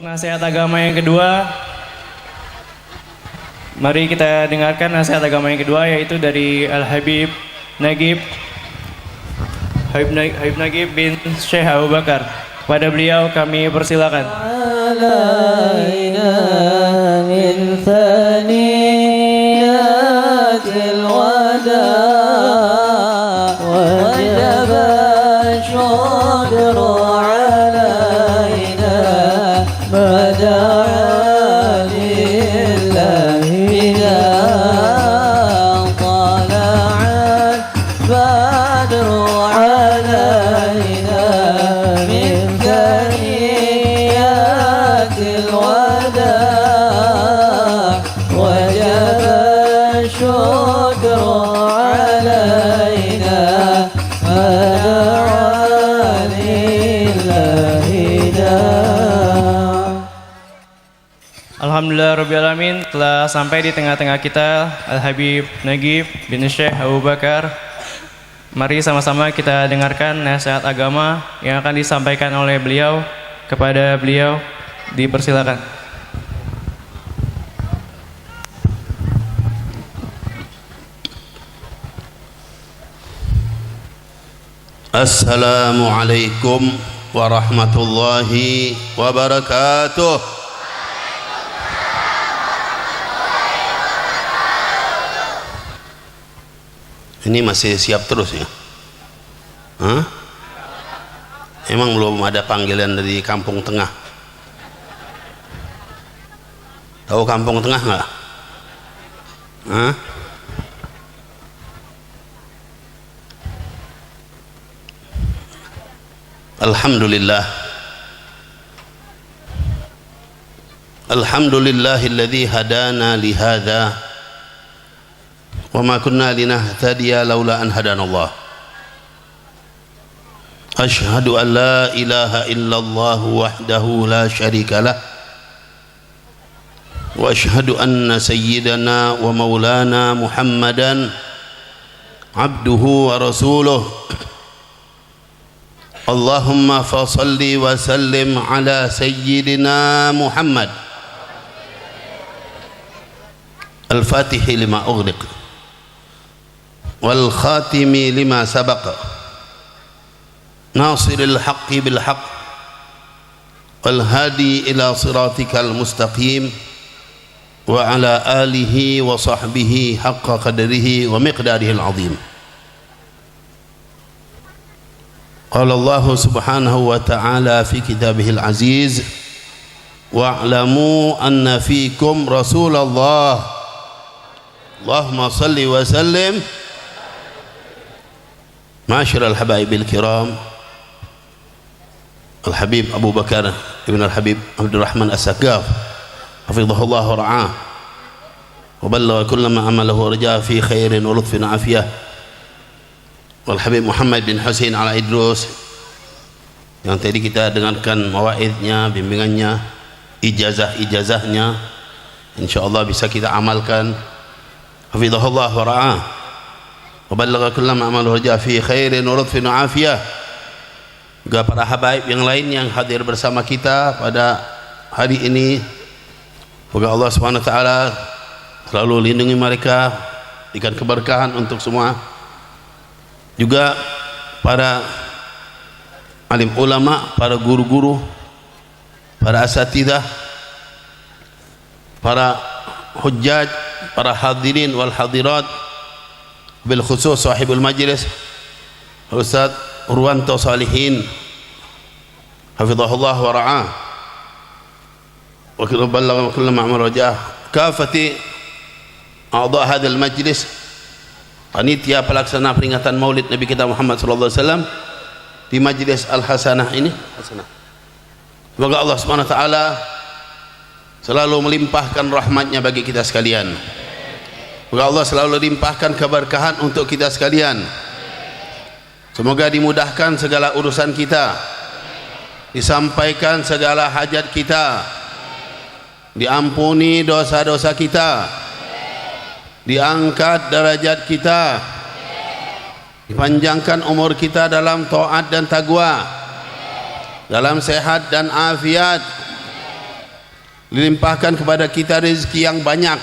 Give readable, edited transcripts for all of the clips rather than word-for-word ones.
nasihat agama yang kedua, mari kita dengarkan nasihat agama yang kedua, yaitu dari Al-Habib Nagib bin Syekh Abu Bakar. Pada beliau kami persilakan. Alhamdulillah Rabbil Alamin, telah sampai di tengah-tengah kita Al-Habib Nagib bin Syekh Abu Bakar. Mari sama-sama kita dengarkan nasihat agama yang akan disampaikan oleh beliau. Kepada beliau dipersilakan. Assalamualaikum warahmatullahi wabarakatuh. Ini masih siap terus ya? Hah? Emang belum ada panggilan dari Kampung Tengah? Tahu Kampung Tengah nggak? Hah? Alhamdulillah. Alhamdulillahilladzi hadana lihada wa ma kunna linahtadiya laula an hadanallah. Asyhadu an la ilaha illallah wahdahu la syarika lah wa asyhadu anna sayyidana wa maulana Muhammadan abduhu wa rasuluh. Allahumma fasalli wa sallim ala sayyidina Muhammad al-fatihi lima ughliq wal khatimi lima sabaqa nasiril haqqi bil haqq wal hadi ila siratikal mustaqim wa ala alihi wa sahbihi haqqa qadrihi wa miqdarihil azim. Qala Allah subhanahu wa ta'ala fi kitabihil aziz wa'lamu anna fikum Rasulullah. Allahumma salli wa sallim. Ma'asyiral habaibil kiram, Al-Habib Abu Bakar ibn Al-Habib Abdurrahman As-Sakaf hafizahullah wa ra'ah wa ballagha kullama amalahu wa raja'a fi khairin wa lutfin afiyah. Wal-Habib Muhammad bin Husain ala Idrus yang tadi kita dengarkan mawaidnya, bimbingannya, ijazahnya, insyaallah bisa kita amalkan. Hafizahullah wa ra'ah wa ballagha kullama amalahu raja'a fi khairin wa lutfin afiyah. Juga para habaib yang lain yang hadir bersama kita pada hari ini, semoga Allah Subhanahu wa taala selalu lindungi mereka, berikan keberkahan untuk semua. Juga para alim ulama, para guru-guru, para asatidzah, para hujjaj, para hadirin wal hadirat, bil khusus sahibul majlis Ustaz Urwanto Salihin hafizahullah wa ra'ah wa ballagha kullu ma'mar rajah kafati a'dha hadzal majlis, panitia pelaksana peringatan Maulid Nabi kita Muhammad sallallahu alaihi wasallam di Majlis Al-Hasanah ini. Semoga Allah Subhanahu wa taala selalu melimpahkan rahmatnya bagi kita sekalian. Semoga Allah selalu limpahkan keberkahan untuk kita sekalian. Semoga dimudahkan segala urusan kita, disampaikan segala hajat kita, diampuni dosa-dosa kita, diangkat derajat kita, dipanjangkan umur kita dalam taat dan taqwa, dalam sehat dan afiat, Dilimpahkan kepada kita rezeki yang banyak,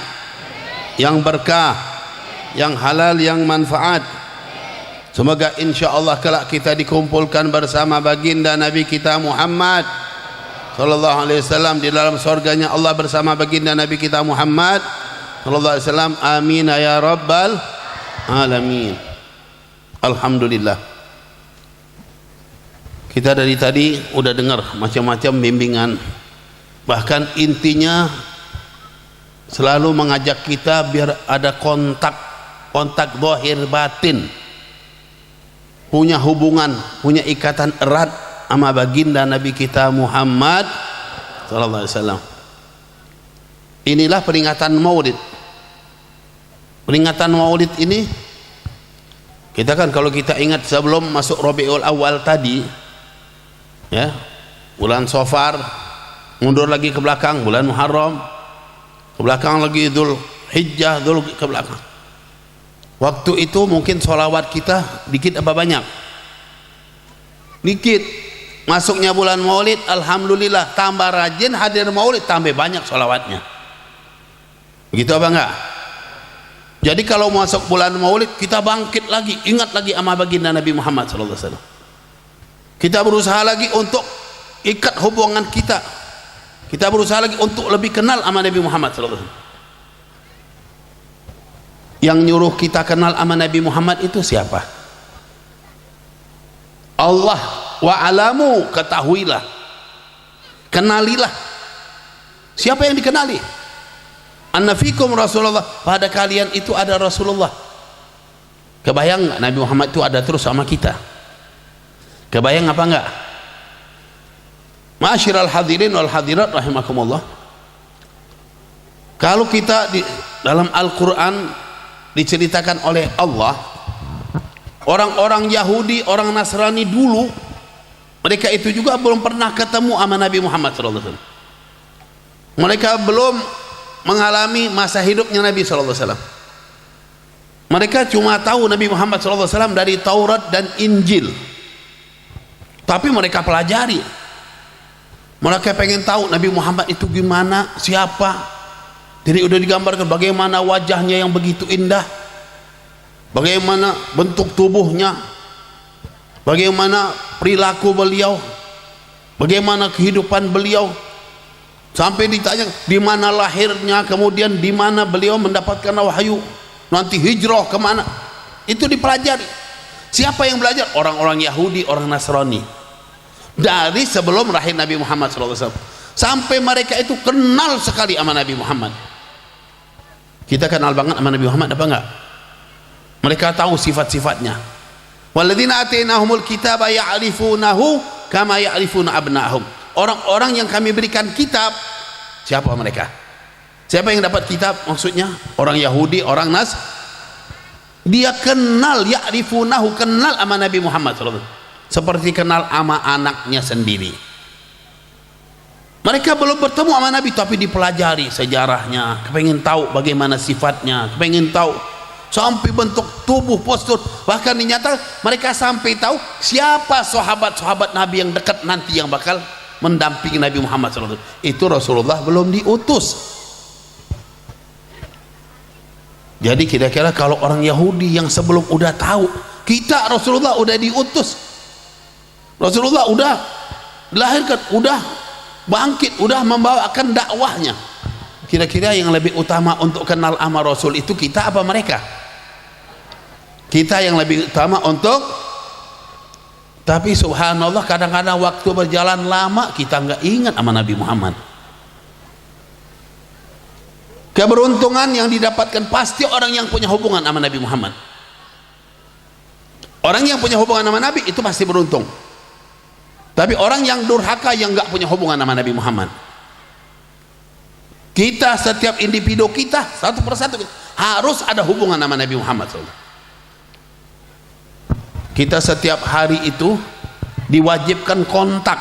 yang berkah, yang halal, yang manfaat. Semoga insya-Allah kelak kita dikumpulkan bersama baginda Nabi kita Muhammad sallallahu alaihi wasallam di dalam surganya Allah bersama baginda Nabi kita Muhammad sallallahu alaihi wasallam. Amin ya rabbal alamin. Alhamdulillah. Kita dari tadi udah dengar macam-macam bimbingan. Bahkan intinya selalu mengajak kita biar ada kontak zahir batin, punya hubungan, punya ikatan erat sama baginda Nabi kita Muhammad sallallahu alaihi wasallam. Inilah peringatan Maulid. Peringatan Maulid ini kita kan kalau kita ingat sebelum masuk Rabiul Awal tadi, ya, bulan Safar, mundur lagi ke belakang bulan Muharram, ke belakang lagi Dzul Hijjah, ke belakang. Waktu itu mungkin sholawat kita dikit apa banyak? Dikit. Masuknya bulan Maulid, alhamdulillah tambah rajin hadir Maulid, tambah banyak sholawatnya. Begitu apa enggak? Jadi kalau masuk bulan Maulid kita bangkit lagi, ingat lagi sama baginda Nabi Muhammad sallallahu alaihi wasallam. Kita berusaha lagi untuk ikat hubungan kita. Kita berusaha lagi untuk lebih kenal sama Nabi Muhammad sallallahu alaihi wasallam. Yang nyuruh kita kenal sama Nabi Muhammad itu siapa? Allah. Wa alamu, ketahuilah, kenalilah. Siapa yang dikenali? Anna fikum Rasulullah, pada kalian itu ada Rasulullah. Kebayang nggak Nabi Muhammad itu ada terus sama kita? Kebayang apa enggak? Ma'asyiral hadirin wal hadirat rahimakumullah. Kalau kita di dalam Al-Quran diceritakan oleh Allah, orang-orang Yahudi, orang Nasrani dulu, mereka itu juga belum pernah ketemu sama Nabi Muhammad SAW. Mereka belum mengalami masa hidupnya Nabi SAW. Mereka cuma tahu Nabi Muhammad SAW dari Taurat dan Injil, tapi mereka pelajari. Mereka pengen tahu Nabi Muhammad itu gimana, siapa. Jadi udah digambarkan bagaimana wajahnya yang begitu indah, bagaimana bentuk tubuhnya, bagaimana perilaku beliau, bagaimana kehidupan beliau, sampai ditanya di mana lahirnya, kemudian di mana beliau mendapatkan wahyu, nanti hijrah kemana, itu dipelajari. Siapa yang belajar? Orang-orang Yahudi, orang Nasrani, dari sebelum lahir Nabi Muhammad SAW sampai mereka itu kenal sekali sama Nabi Muhammad. Kita kenal banget sama Nabi Muhammad apa enggak? Mereka tahu sifat-sifatnya. Walladzina atainahumul kitaba ya'rifunahu kama ya'rifuna abna'ahum. Orang-orang yang kami berikan kitab, siapa mereka? Siapa yang dapat kitab? Maksudnya orang Yahudi, orang Nas. Dia kenal, ya'rifunahu, kenal sama Nabi Muhammad SAW seperti kenal sama anaknya sendiri. Mereka belum bertemu sama Nabi, tapi dipelajari sejarahnya, kepengen tahu bagaimana sifatnya, kepengen tahu sampai bentuk tubuh, postur, bahkan dinyatakan mereka sampai tahu siapa sahabat-sahabat Nabi yang dekat nanti yang bakal mendampingi Nabi Muhammad SAW. Itu Rasulullah belum diutus. Jadi kira-kira kalau orang Yahudi yang sebelum udah tahu, kita Rasulullah udah diutus, Rasulullah udah dilahirkan, udah bangkit, udah membawakan dakwahnya, kira-kira yang lebih utama untuk kenal sama Rasul itu kita apa mereka? Kita yang lebih utama untuk. Tapi subhanallah kadang-kadang waktu berjalan lama kita nggak ingat sama Nabi Muhammad. Keberuntungan yang didapatkan pasti orang yang punya hubungan sama Nabi Muhammad. Orang yang punya hubungan sama Nabi itu pasti beruntung. Tapi orang yang durhaka yang nggak punya hubungan sama Nabi Muhammad. Kita setiap individu kita satu persatu harus ada hubungan sama Nabi Muhammad SAW. Kita setiap hari itu diwajibkan kontak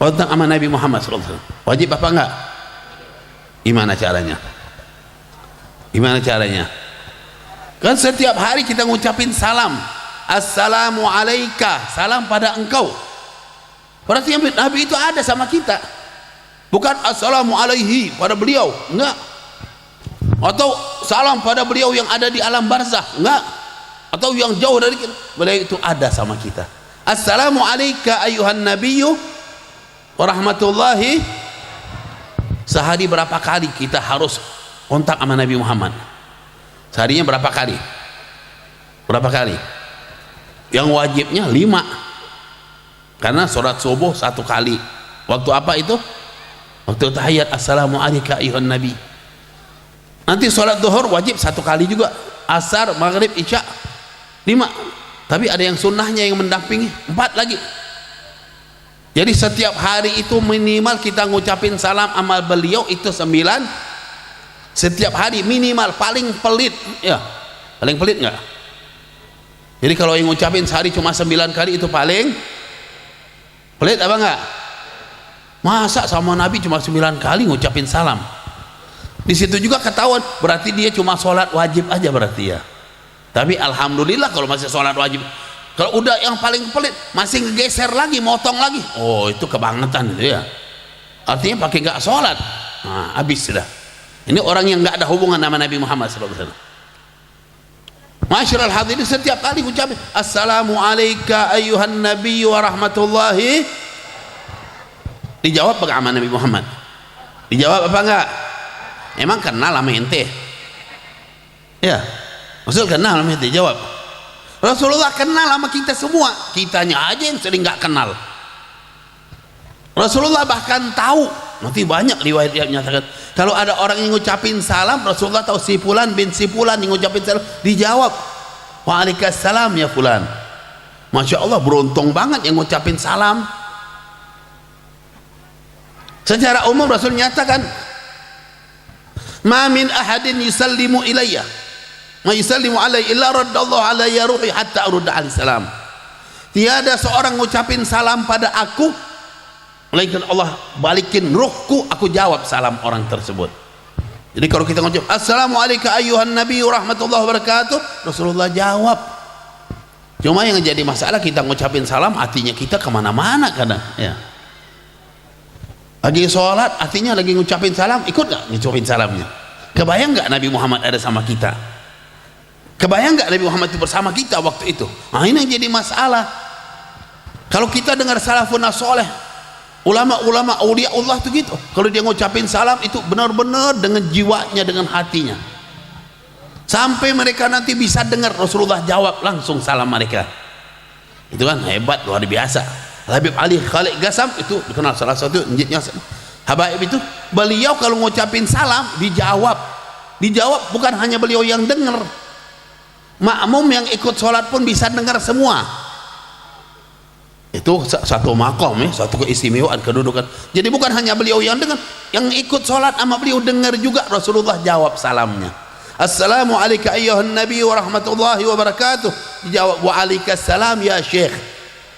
sama Nabi Muhammad SAW. Wajib apa enggak? Gimana caranya? Gimana caranya? Kan setiap hari kita ngucapin salam, assalamu alaika, salam pada engkau. Berarti Nabi itu ada sama kita. Bukan assalamu alaihi pada beliau, enggak. Atau salam pada beliau yang ada di alam barzakh, enggak. Atau yang jauh dari kita, beliau itu ada sama kita. Assalamu alayka ayuhan nabiyyu wa rahmatullahi. Sehari berapa kali kita harus kontak sama Nabi Muhammad? Seharinya berapa kali? Berapa kali? Yang wajibnya 5. Karena sholat subuh 1 kali. Waktu apa itu? Waktu tahiyat assalamu alayka ayuhan nabi. Nanti sholat duhur wajib 1 kali juga, asar, maghrib, isya 5. Tapi ada yang sunnahnya yang mendampingi 4 lagi. Jadi setiap hari itu minimal kita ngucapin salam amal beliau itu 9. Setiap hari minimal, paling pelit ya, paling pelit enggak? Jadi kalau yang ngucapin sehari cuma 9 kali itu paling pelit apa enggak? Masa sama Nabi cuma 9 kali ngucapin salam? Di situ juga ketahuan, berarti dia cuma sholat wajib aja berarti ya. Tapi alhamdulillah kalau masih sholat wajib. Kalau udah yang paling pelit masih ngegeser lagi, motong lagi, oh itu kebangetan itu ya. Artinya pakai nggak sholat, nah, habis sudah. Ini orang yang nggak ada hubungan sama Nabi Muhammad SAW. Masyiral hadirin, setiap kali ucapin assalamu alayka ayyuhan nabiyyu wa rahmatullahi, dijawab apa sama Nabi Muhammad? Dijawab apa enggak? Emang kenal sama ente? Ya, Rasul kenal sama ente? Jawab. Rasulullah kenal sama kita semua, kitanya aja yang sering nggak kenal. Rasulullah bahkan tahu, nanti banyak riwayat yang menyatakan kalau ada orang yang ngucapin salam, Rasulullah tahu si fulan bin si fulan yang ngucapin salam, dijawab waalaikumsalam ya fulan. Masya Allah, beruntung banget yang ngucapin salam. Secara umum Rasul nyatakan ma min ahadin yusallimu ilayya ma yusallimu alaihi illa raddallahu alayya ruhi hatta arudda alaihi salam. Tiada seorang ngucapin salam pada aku melainkan Allah balikin ruhku, aku jawab salam orang tersebut. Jadi kalau kita ngucap assalamu alayka ayyuhan nabiyyu rahmatullahi wabarakatuh, Rasulullah jawab. Cuma yang jadi masalah kita ngucapin salam hatinya kita kemana-mana kadang ya. Lagi sholat artinya lagi ngucapin salam, ikut gak ngucapin salamnya? Kebayang gak Nabi Muhammad ada sama kita? Kebayang gak Nabi Muhammad itu bersama kita waktu itu? Nah ini yang jadi masalah. Kalau kita dengar salafun soleh, ulama-ulama aulia Allah itu gitu, kalau dia ngucapin salam itu benar-benar dengan jiwanya, dengan hatinya, sampai mereka nanti bisa dengar Rasulullah jawab langsung salam mereka. Itu kan hebat, luar biasa. Habib Ali Khalid Gasam itu dikenal salah satu njitnya Habaib itu, beliau kalau ngucapin salam dijawab bukan hanya beliau yang dengar, makmum yang ikut sholat pun bisa dengar semua. Itu satu makom ya, satu keistimewaan kedudukan. Jadi bukan hanya beliau yang dengar, yang ikut sholat sama beliau dengar juga. Rasulullah jawab salamnya, assalamu alayka ayyuhan nabiyyu wa rahmatullahi wa barakatuh, dijawab wa alaikassalam ya syekh.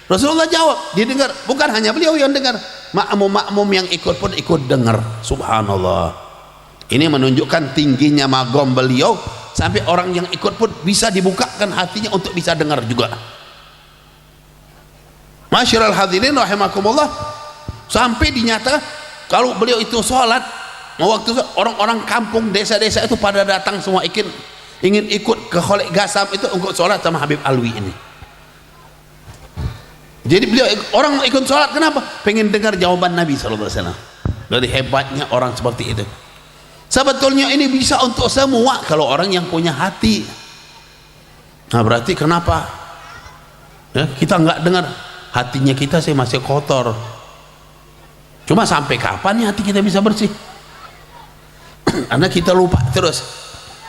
Rasulullah jawab, didengar, bukan hanya beliau yang dengar, makmum-makmum yang ikut pun ikut dengar. Subhanallah, ini menunjukkan tingginya magom beliau sampai orang yang ikut pun bisa dibukakan hatinya untuk bisa dengar juga. Masyiral hadirin rahimakumullah, sampai dinyatakan kalau beliau itu sholat, waktu orang-orang kampung desa-desa itu pada datang semua ingin ikut ke Khalid Gasam itu untuk sholat sama Habib Alwi ini. Jadi beliau orang ikut sholat kenapa? Pengen dengar jawaban Nabi SAW. Dari hebatnya orang seperti itu. Sebetulnya ini bisa untuk semua kalau orang yang punya hati. Nah berarti kenapa ya, kita nggak dengar? Hatinya kita sih masih kotor. Cuma sampai kapan nih hati kita bisa bersih? Karena kita lupa terus.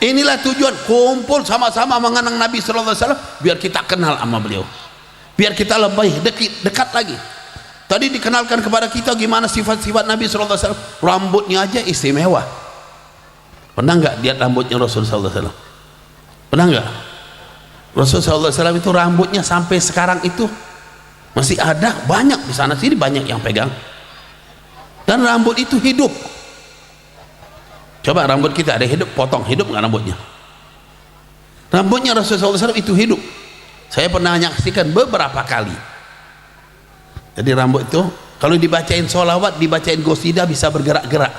Inilah tujuan kumpul sama-sama mengenang Nabi SAW biar kita kenal sama beliau, biar kita lebih dekat lagi. Tadi dikenalkan kepada kita gimana sifat-sifat Nabi SAW. Rambutnya aja istimewa. Pernah nggak lihat rambutnya Rasulullah SAW? Pernah nggak? Rasulullah SAW itu rambutnya sampai sekarang itu masih ada, banyak di sana sini banyak yang pegang. Dan rambut itu hidup. Coba rambut kita ada hidup, potong, hidup nggak rambutnya? Rambutnya Rasulullah SAW itu hidup. Saya pernah menyaksikan beberapa kali. Jadi rambut itu Kalau dibacain sholawat, dibacain gosida bisa bergerak-gerak.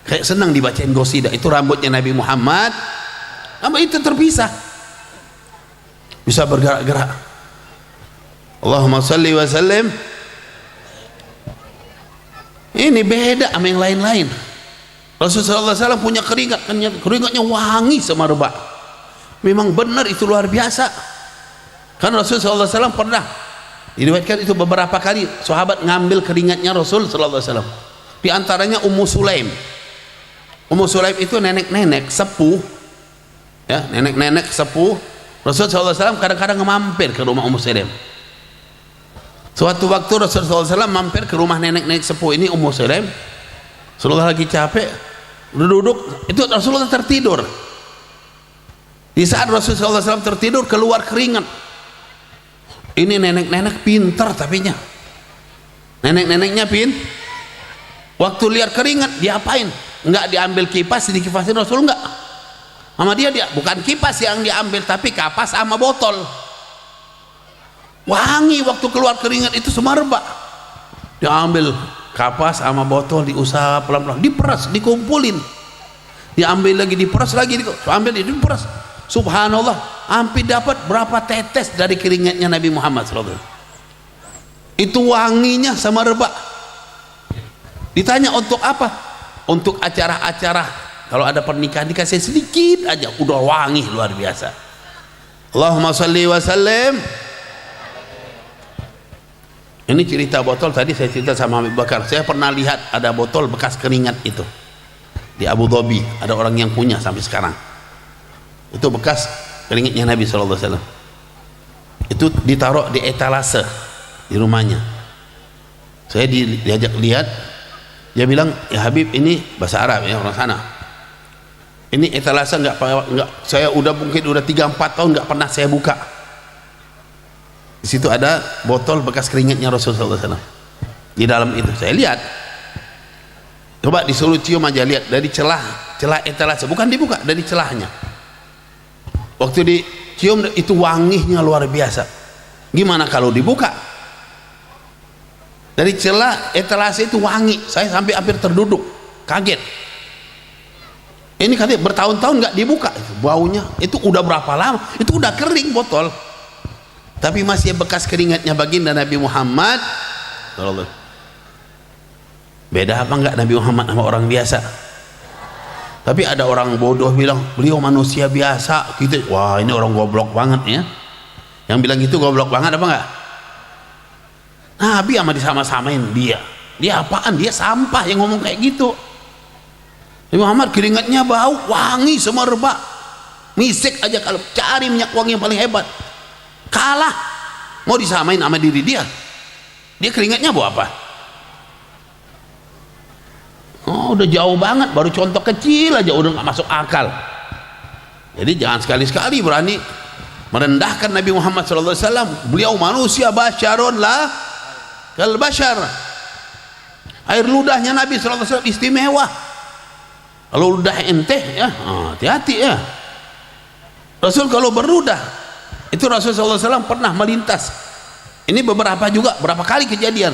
Kayak senang dibacain gosida. Itu rambutnya Nabi Muhammad. Rambut itu terpisah, bisa bergerak-gerak. Allahumma salli wa sallim. Ini beda sama yang lain-lain. Rasulullah SAW punya keringatnya wangi semerbak. Memang benar itu luar biasa. Kan Rasulullah SAW pernah diriwayatkan itu beberapa kali sahabat ngambil keringatnya Rasul sallallahu alaihi wasallam. Di antaranya Ummu Sulaim. Ummu Sulaim itu nenek-nenek sepuh, ya, nenek-nenek sepuh. Rasul sallallahu alaihi wasallam kadang-kadang mampir ke rumah Ummu Sulaim. Suatu waktu Rasul sallallahu alaihi wasallam mampir ke rumah nenek-nenek sepuh ini Ummu Sulaim. Rasulullah lagi capek, duduk, itu Rasulullah tertidur. Di saat Rasul sallallahu alaihi wasallam tertidur keluar keringat. Ini nenek-nenek pintar tapinya. Nenek-neneknya waktu lihat keringat diapain? Enggak diambil kipas, dikipasin Rasul enggak. Sama dia bukan kipas yang diambil tapi kapas sama botol. Wangi waktu keluar keringat itu semerbak. Diambil kapas sama botol, diusap pelan-pelan, diperas, dikumpulin. Diambil lagi, diperas lagi, diambil, diperas. Subhanallah, hampir dapat berapa tetes dari keringatnya Nabi Muhammad SAW. Itu wanginya semerbak. Ditanya untuk apa? Untuk acara-acara. Kalau ada pernikahan dikasih sedikit aja, udah wangi luar biasa. Allahumma salli wa sallim. Ini cerita botol tadi saya cerita sama Abu Bakar. Saya pernah lihat ada botol bekas keringat itu di Abu Dhabi. Ada orang yang punya sampai sekarang. Itu bekas keringatnya Nabi SAW. Itu ditaruh di etalase di rumahnya. Saya diajak lihat, dia bilang, ya Habib, ini bahasa Arab ya, orang sana. Ini etalase enggak, saya mungkin udah 3-4 tahun nggak pernah saya buka. Di situ ada botol bekas keringatnya Rasulullah SAW. Di dalam itu saya lihat. Coba disuruh cium aja, lihat dari celah etalase, bukan dibuka, dari celahnya. Waktu dicium itu wanginya luar biasa. Gimana kalau dibuka? Dari celah etalase itu wangi. Saya sampai hampir terduduk, kaget. Ini katanya bertahun-tahun nggak dibuka, baunya itu udah berapa lama? Itu udah kering botol, tapi masih bekas keringatnya baginda Nabi Muhammad. Beda apa enggak Nabi Muhammad sama orang biasa? Tapi ada orang bodoh bilang beliau manusia biasa gitu. Wah, ini orang goblok banget ya. Yang bilang gitu goblok banget apa enggak? Nabi sama disama-samain dia. Dia apaan? Dia sampah yang ngomong kayak gitu. Nabi Muhammad keringatnya bau, wangi semerbak. Misik aja kalau cari minyak wangi yang paling hebat. Kalah. Mau disamain sama diri dia. Dia keringatnya bau apa? Oh, udah jauh banget, baru contoh kecil aja udah nggak masuk akal. Jadi jangan sekali-sekali berani merendahkan Nabi Muhammad SAW. Beliau manusia, basyarun la kal basyar. Air ludahnya Nabi SAW istimewa. Kalau ludah ente ya, hati-hati ya. Rasul kalau berludah, itu Rasul SAW pernah melintas. Ini beberapa kali kejadian.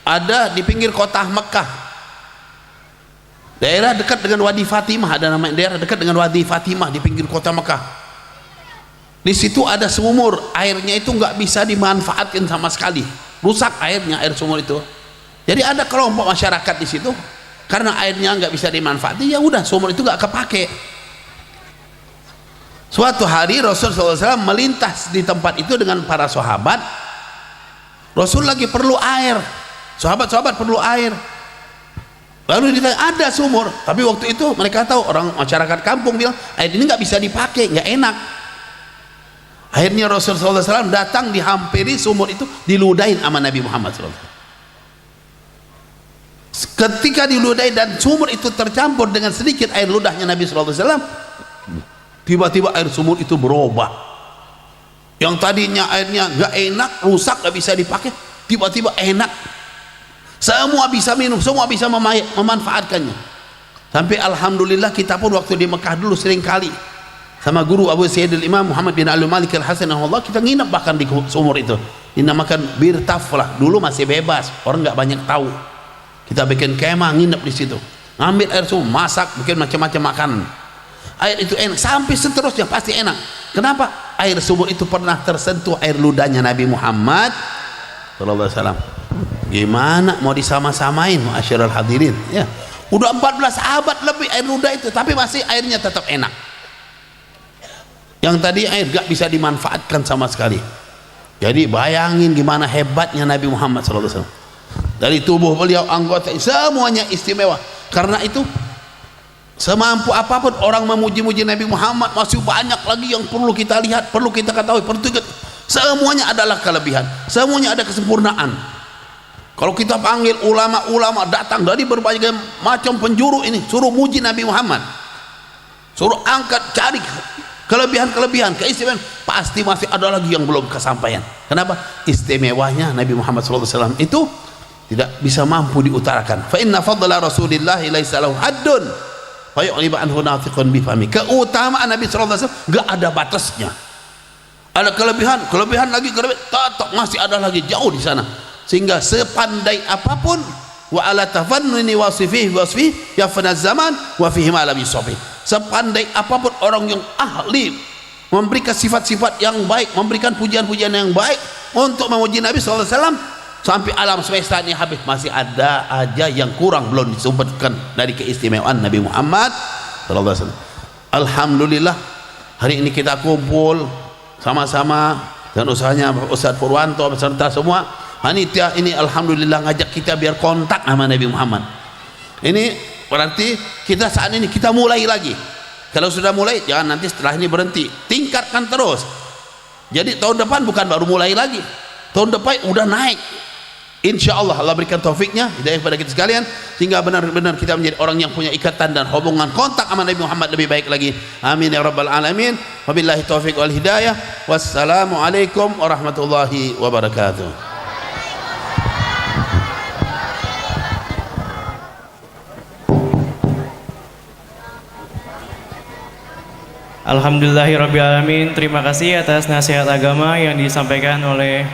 Ada di pinggir kota Mekah. Daerah dekat dengan Wadi Fatimah, ada nama daerah dekat dengan Wadi Fatimah di pinggir kota Mekah. Di situ ada sumur, airnya itu nggak bisa dimanfaatkan sama sekali, rusak airnya, air sumur itu. Jadi ada kelompok masyarakat di situ, karena airnya nggak bisa dimanfaatkan, ya udah sumur itu nggak kepake. Suatu hari Rasulullah SAW melintas di tempat itu dengan para sahabat. Rasul lagi perlu air, sahabat-sahabat perlu air. Lalu ditanya, ada sumur, tapi waktu itu mereka tahu, orang masyarakat kampung bilang air ini nggak bisa dipakai, nggak enak. Akhirnya Rasulullah SAW datang, dihampiri sumur itu, diludahin sama Nabi Muhammad SAW. Ketika diludahin dan sumur itu tercampur dengan sedikit air ludahnya Nabi SAW, tiba-tiba air sumur itu berubah. Yang tadinya airnya nggak enak, rusak, nggak bisa dipakai, tiba-tiba enak. Semua bisa minum, semua bisa memanfaatkannya. Sampai alhamdulillah kita pun waktu di Mekah dulu sering kali sama guru Abu Sayyid al-Imam Muhammad bin Ali Malik al-Hasan, kita nginep bahkan di sumur itu. dinamakan bir taflah. Dulu masih bebas, orang nggak banyak tahu. Kita bikin kemah, nginep di situ, ngambil air sumur, masak, bikin macam-macam makanan. Air itu enak, sampai seterusnya pasti enak. Kenapa? Air sumur itu pernah tersentuh air ludahnya Nabi Muhammad sallallahu alaihi wasallam. Gimana mau disama-samain, ma'asyiral hadirin? Ya, udah 14 abad lebih air ludah itu, tapi masih airnya tetap enak. Yang tadi air gak bisa dimanfaatkan sama sekali. Jadi bayangin gimana hebatnya Nabi Muhammad SAW. Dari tubuh beliau, anggota semuanya istimewa. Karena itu semampu apapun orang memuji-muji Nabi Muhammad, masih banyak lagi yang perlu kita lihat, perlu kita ketahui, semuanya adalah kelebihan, semuanya ada kesempurnaan. Kalau kita panggil ulama-ulama datang dari berbagai macam penjuru ini, suruh muji Nabi Muhammad, suruh angkat, cari kelebihan-kelebihan, keistimewaan, pasti masih ada lagi yang belum kesampaian. Kenapa? Istimewanya Nabi Muhammad SAW itu tidak bisa mampu diutarakan. Fa inna fadla Rasulillah laisa lahu haddun fa yu'liba anhu nafiqun bi fahmi. Keutamaan Nabi SAW enggak ada batasnya. Ada kelebihan lagi, tetap masih ada lagi jauh di sana. Sehingga sepandai apapun wa ala tafannuni wasfihi yafna zaman wa fihi ma lam yusafi. Sepandai apapun orang yang ahli memberikan sifat-sifat yang baik, memberikan pujian-pujian yang baik untuk memuji Nabi SAW, sampai alam semesta ini habis, masih ada aja yang kurang belum disebutkan dari keistimewaan Nabi Muhammad SAW. Alhamdulillah hari ini kita kumpul sama-sama dan usahanya Ustaz Purwanto beserta semua panitia ini, alhamdulillah ngajak kita biar kontak sama Nabi Muhammad. Ini berarti kita saat ini kita mulai lagi. Kalau sudah mulai, jangan nanti setelah ini berhenti, tingkatkan terus. Jadi tahun depan bukan baru mulai lagi, tahun depan udah naik. Insya Allah Allah berikan taufiknya, hidayah kepada kita sekalian, sehingga benar-benar kita menjadi orang yang punya ikatan dan hubungan kontak sama Nabi Muhammad lebih baik lagi. Amin ya rabbal alamin. Wabillahi taufiq wal hidayah. Wassalamualaikum warahmatullahi wabarakatuh. Alhamdulillahirrabbilalamin. Terima kasih atas nasihat agama yang disampaikan oleh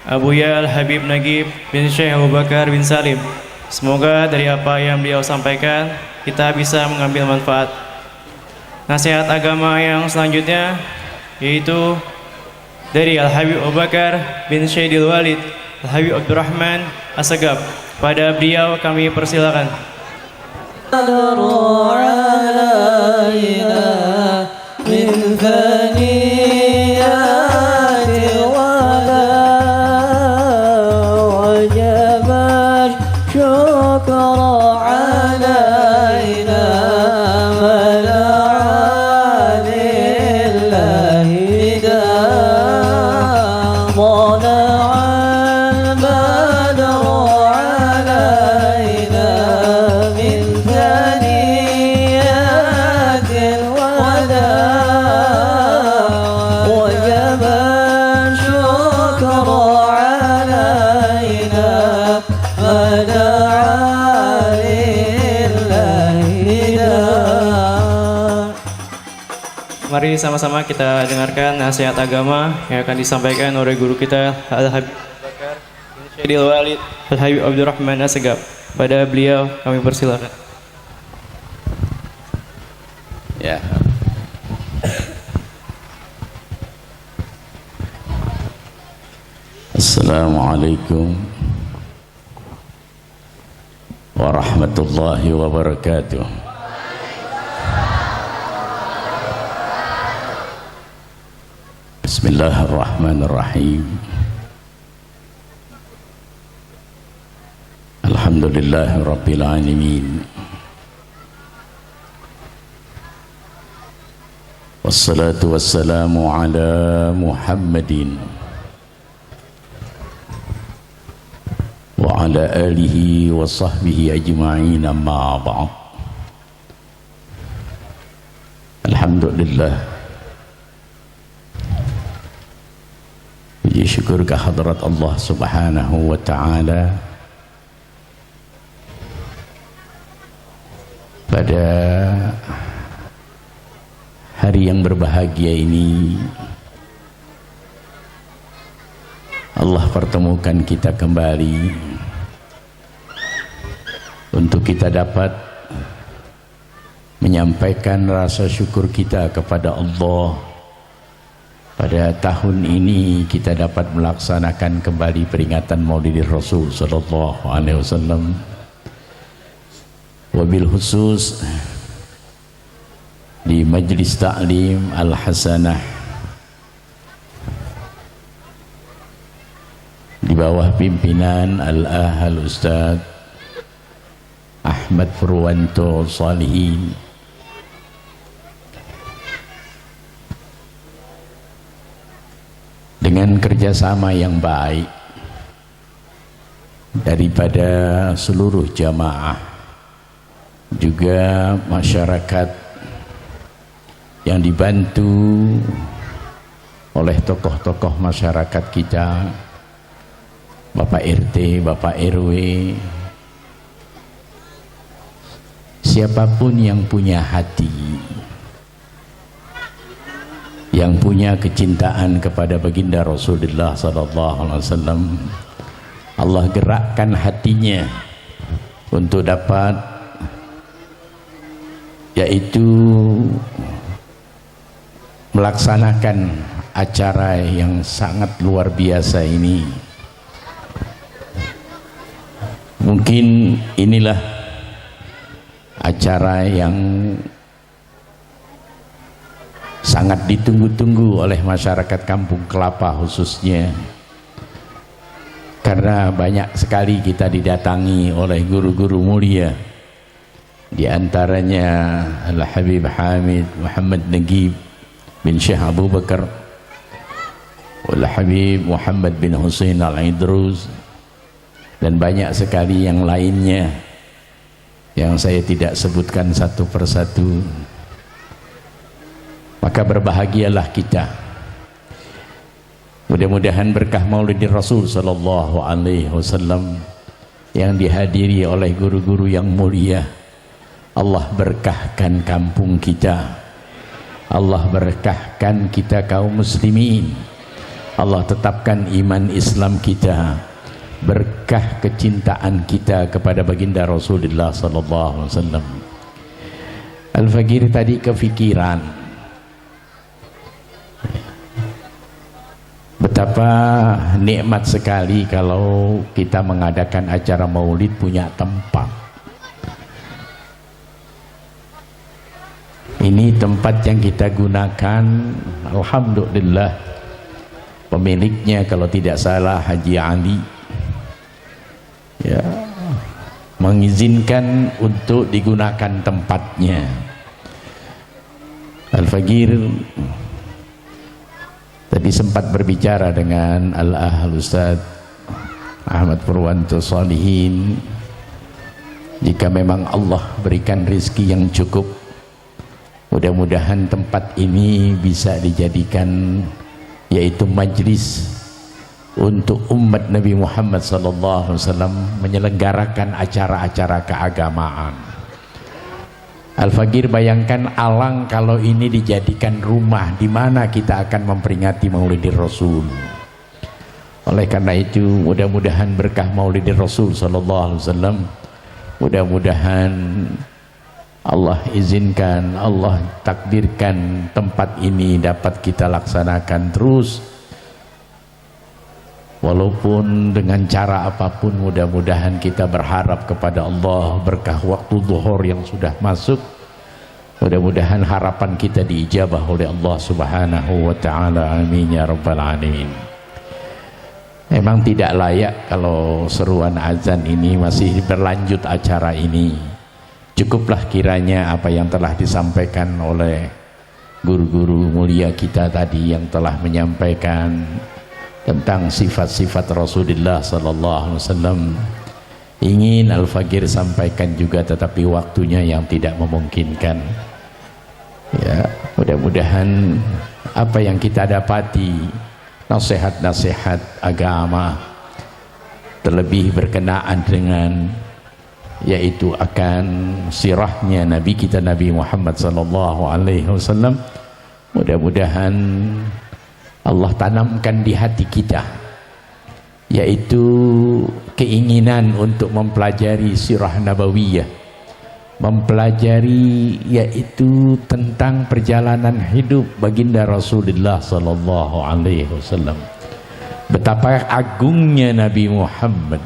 Abuya Al-Habib Nagib bin Syekh Abu Bakar bin Salim. Semoga dari apa yang beliau sampaikan kita bisa mengambil manfaat. Nasihat agama yang selanjutnya yaitu dari Al-Habib Abu Bakar bin Syekh Walid Al-Habib Abdurrahman As-Sagaf. Pada beliau kami persilakan. من ثنيات ولا وجب الشكر علينا منع لله دام منع البدر علينا من ثنيات الوداع Mari sama-sama kita dengarkan nasihat agama yang akan disampaikan oleh guru kita Al-Habib Bakar bin Syekh Walid Al-Habib Abdurrahman As-Sagaf. Pada beliau kami persilakan. Ya. Assalamualaikum warahmatullahi wabarakatuh. Bismillahirrahmanirrahim. Alhamdulillahirabbil alamin. Wassalatu wassalamu ala Muhammadin wa ala alihi wa sahbihi ajma'in, amma ba'd. Alhamdulillah, puji syukur kehadrat Allah Subhanahu wa ta'ala pada hari yang berbahagia ini. Allah pertemukan kita kembali untuk kita dapat menyampaikan rasa syukur kita kepada Allah. Pada tahun ini kita dapat melaksanakan kembali peringatan Maulid Rasul sallallahu alaihi wasallam. Wabil khusus di Majlis Ta'lim Al-Hasanah di bawah pimpinan Al-Ahal Ustaz Ahmad Purwanto Salihin, dengan kerjasama yang baik daripada seluruh jamaah, juga masyarakat yang dibantu oleh tokoh-tokoh masyarakat kita, Bapak RT, Bapak RW, siapapun yang punya hati, yang punya kecintaan kepada baginda Rasulullah SAW, Allah gerakkan hatinya untuk dapat, yaitu melaksanakan acara yang sangat luar biasa ini. Mungkin inilah acara yang sangat ditunggu-tunggu oleh masyarakat Kampung Kelapa khususnya, karena banyak sekali kita didatangi oleh guru-guru mulia, di antaranya Al-Habib Hamid Muhammad Nagib bin Syekh Abu Bakar, Al-Habib Muhammad bin Husain Al-Idrus, dan banyak sekali yang lainnya yang saya tidak sebutkan satu persatu. Maka berbahagialah kita. Mudah-mudahan berkah Maulid Rasul sallallahu alaihi wasallam yang dihadiri oleh guru-guru yang mulia, Allah berkahkan kampung kita, Allah berkahkan kita kaum muslimin, Allah tetapkan iman Islam kita, berkah kecintaan kita kepada baginda Rasulullah sallallahu alaihi wasallam. Al-Fakir tadi kefikiran betapa nikmat sekali kalau kita mengadakan acara maulid punya tempat. Ini tempat yang kita gunakan, alhamdulillah pemiliknya kalau tidak salah Haji Ali, ya, mengizinkan untuk digunakan tempatnya. Al-Fakir tadi sempat berbicara dengan Al-Ahal Ustaz Ahmad Purwanto Salihin, jika memang Allah berikan rezeki yang cukup, mudah-mudahan tempat ini bisa dijadikan yaitu majlis untuk umat Nabi Muhammad SAW menyelenggarakan acara-acara keagamaan. Al-Fakir bayangkan alang kalau ini dijadikan rumah di mana kita akan memperingati Maulidir Rasul. Oleh karena itu mudah-mudahan berkah Maulidir Rasul SAW, mudah-mudahan Allah izinkan, Allah takdirkan tempat ini dapat kita laksanakan terus, walaupun dengan cara apapun. Mudah-mudahan kita berharap kepada Allah berkah waktu zuhur yang sudah masuk, mudah-mudahan harapan kita diijabah oleh Allah Subhanahu wa ta'ala. Amin ya rabbal alamin. Memang tidak layak kalau seruan azan ini masih berlanjut acara ini. Cukuplah kiranya apa yang telah disampaikan oleh guru-guru mulia kita tadi yang telah menyampaikan tentang sifat-sifat Rasulullah sallallahu alaihi wasallam. Ingin Al-Fakir sampaikan juga, tetapi waktunya yang tidak memungkinkan. Ya, mudah-mudahan apa yang kita dapati, nasihat-nasihat agama, terlebih berkenaan dengan yaitu akan sirahnya Nabi kita Nabi Muhammad sallallahu alaihi wasallam, mudah-mudahan Allah tanamkan di hati kita yaitu keinginan untuk mempelajari sirah nabawiyah, mempelajari yaitu tentang perjalanan hidup baginda Rasulullah sallallahu alaihi wasallam. Betapa agungnya Nabi Muhammad,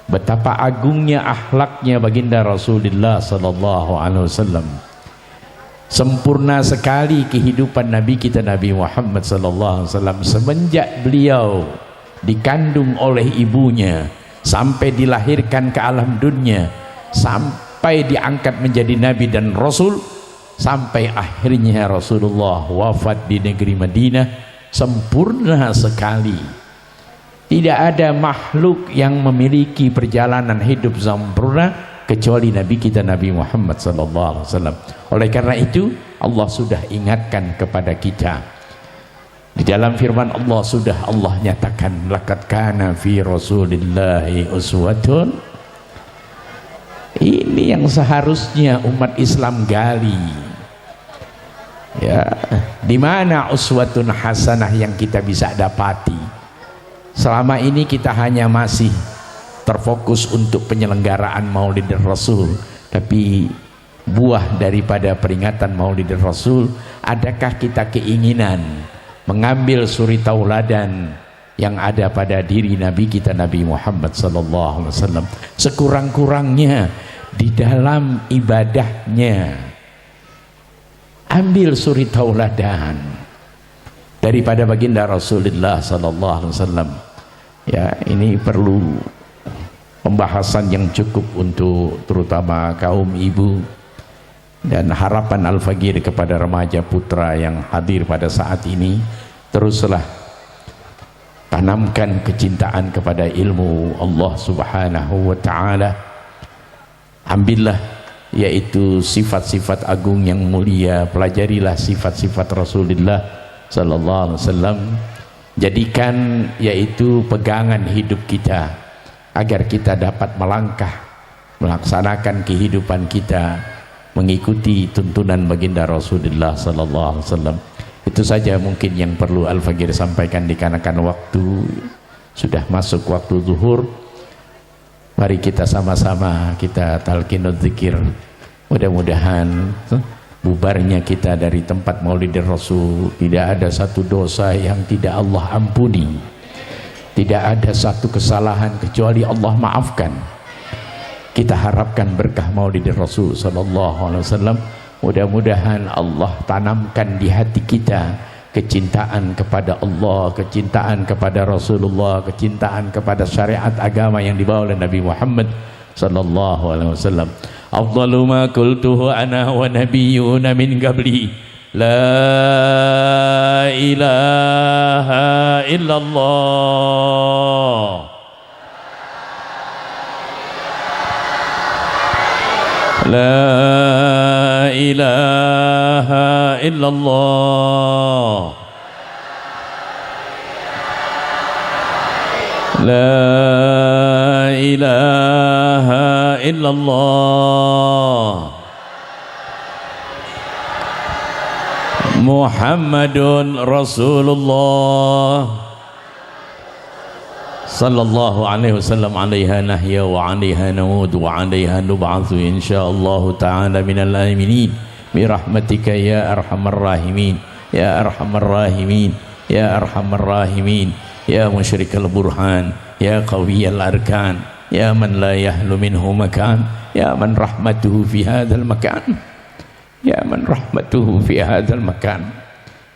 betapa agungnya akhlaknya baginda Rasulullah sallallahu alaihi wasallam. Sempurna sekali kehidupan Nabi kita Nabi Muhammad sallallahu alaihi wasallam semenjak beliau dikandung oleh ibunya sampai dilahirkan ke alam dunia, sampai diangkat menjadi nabi dan rasul, sampai akhirnya Rasulullah wafat di negeri Madinah. Sempurna sekali. Tidak ada makhluk yang memiliki perjalanan hidup sempurna kecuali Nabi kita Nabi Muhammad sallallahu alaihi wasallam. Oleh karena itu Allah sudah ingatkan kepada kita. Di dalam firman Allah sudah Allah nyatakan, laqad kana fi Rasulillahi uswatun. Ini yang seharusnya umat Islam gali. Ya, di mana uswatun hasanah yang kita bisa dapati? Selama ini kita hanya masih terfokus untuk penyelenggaraan Maulid Rasul, tapi buah daripada peringatan Maulid Rasul, adakah kita keinginan mengambil suri tauladan yang ada pada diri Nabi kita Nabi Muhammad sallallahu alaihi wasallam, sekurang-kurangnya di dalam ibadahnya ambil suri tauladan daripada baginda Rasulullah sallallahu alaihi wasallam. Ya, ini perlu pembahasan yang cukup untuk terutama kaum ibu, dan harapan Al-Faqir kepada remaja putra yang hadir pada saat ini, teruslah tanamkan kecintaan kepada ilmu Allah Subhanahu wa taala. Ambillah yaitu sifat-sifat agung yang mulia, pelajarilah sifat-sifat Rasulullah sallallahu alaihi wasallam. Jadikan yaitu pegangan hidup kita agar kita dapat melangkah melaksanakan kehidupan kita mengikuti tuntunan baginda Rasulullah sallallahu alaihi wasallam. Itu saja mungkin yang perlu Al-Faqir sampaikan dikarenakan waktu sudah masuk waktu zuhur. Mari kita sama-sama kita talqinul zikir. Mudah-mudahan bubarnya kita dari tempat Maulid Rasul tidak ada satu dosa yang tidak Allah ampuni, tidak ada satu kesalahan kecuali Allah maafkan. Kita harapkan berkah Maulid Rasul sallallahu alaihi wasallam, mudah-mudahan Allah tanamkan di hati kita kecintaan kepada Allah, kecintaan kepada Rasulullah, kecintaan kepada syariat agama yang dibawa oleh Nabi Muhammad sallallahu alaihi wasallam. Afdalu ma qultuhu ana wa nabiyyuna min qabli, la ilaha illallah, la ilaha illallah, la ilaha illallah, Muhammadun Rasulullah sallallahu alaihi wasallam. Alaiha nahya wa alaiha namut wa alaiha nub'atsu insyaallah ta'ala minal aminin bi rahmatika ya arhamar rahimin ya arhamar rahimin ya arhamar rahimin ya musyrikal burhan ya qawiyal arkan ya man la yahlu minhu makan ya man rahmatuhu fi hadzal makan ya man rahmatuhu fi hadzal makan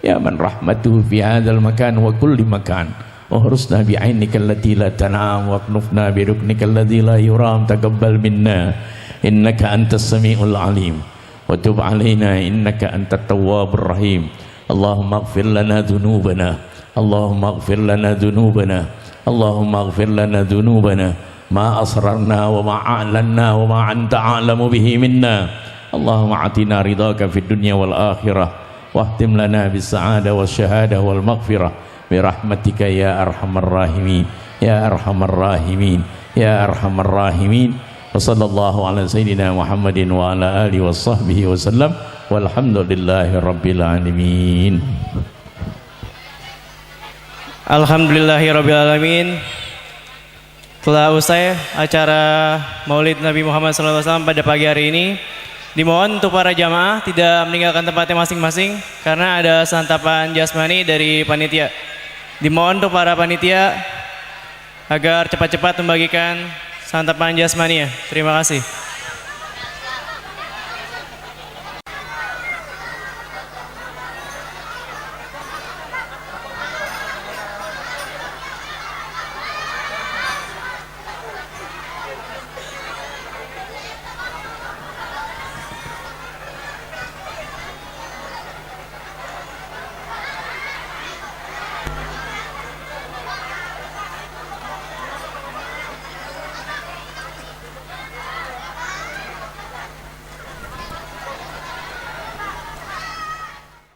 ya man rahmatuhu fi hadzal makan wa kulli makan. Uhrusna bi'ainika allati la tanam wa qnufna bi ruknika alladhi la yuram, taqabbal minna innaka antas samiul alim wa tub alaina innaka antat tawwabur rahim. Allahumma ighfir lana dhunubana, Allahumma ighfir lana dhunubana, Allahumma ighfir lana dhunubana ma asrarna wa ma a'lanna wa ma anta a'lamu bihi minna. Allahumma atina ridhaka fid dunya wal akhirah wahtim lana bis sa'adah was syahadah wal maghfirah birahmatika ya arhamar rahimin ya arhamar rahimin ya arhamar rahimin. Wa sallallahu ala sayyidina Muhammadin wa ala alihi wa sahbihi wa sallam walhamdulillahi rabbil alamin. Alhamdulillahi rabbil alamin. Telah usai acara Maulid Nabi Muhammad SAW pada pagi hari ini. Dimohon untuk para jamaah tidak meninggalkan tempatnya masing-masing karena ada santapan jasmani dari panitia. Dimohon untuk para panitia agar cepat-cepat membagikan santapan jasmani ya. Terima kasih.